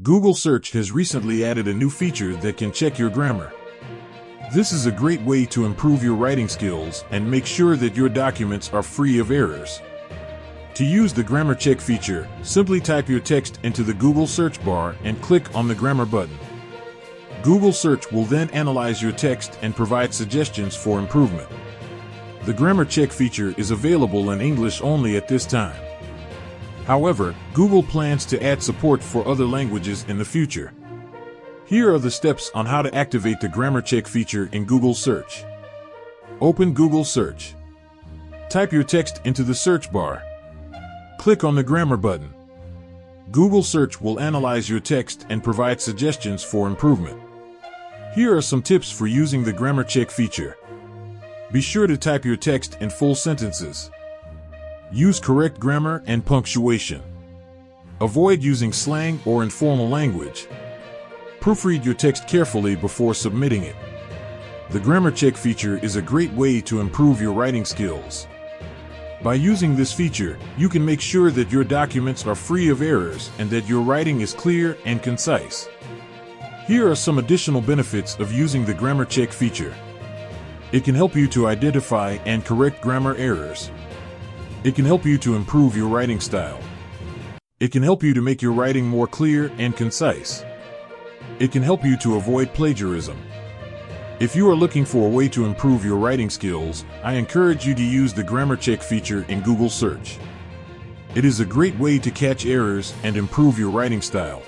Google Search has recently added a new feature that can check your grammar. This is a great way to improve your writing skills and make sure that your documents are free of errors. To use the grammar check feature, simply type your text into the Google search bar and click on the grammar button. Google Search will then analyze your text and provide suggestions for improvement. The grammar check feature is available in English only at this time. However, Google plans to add support for other languages in the future. Here are the steps on how to activate the grammar check feature in Google Search. Open Google Search. Type your text into the search bar. Click on the grammar button. Google Search will analyze your text and provide suggestions for improvement. Here are some tips for using the grammar check feature. Be sure to type your text in full sentences. Use correct grammar and punctuation. Avoid using slang or informal language. Proofread your text carefully before submitting it. The grammar check feature is a great way to improve your writing skills. By using this feature, you can make sure that your documents are free of errors and that your writing is clear and concise. Here are some additional benefits of using the grammar check feature. It can help you to identify and correct grammar errors. It can help you to improve your writing style. It can help you to make your writing more clear and concise. It can help you to avoid plagiarism. If you are looking for a way to improve your writing skills, I encourage you to use the grammar check feature in Google Search. It is a great way to catch errors and improve your writing style.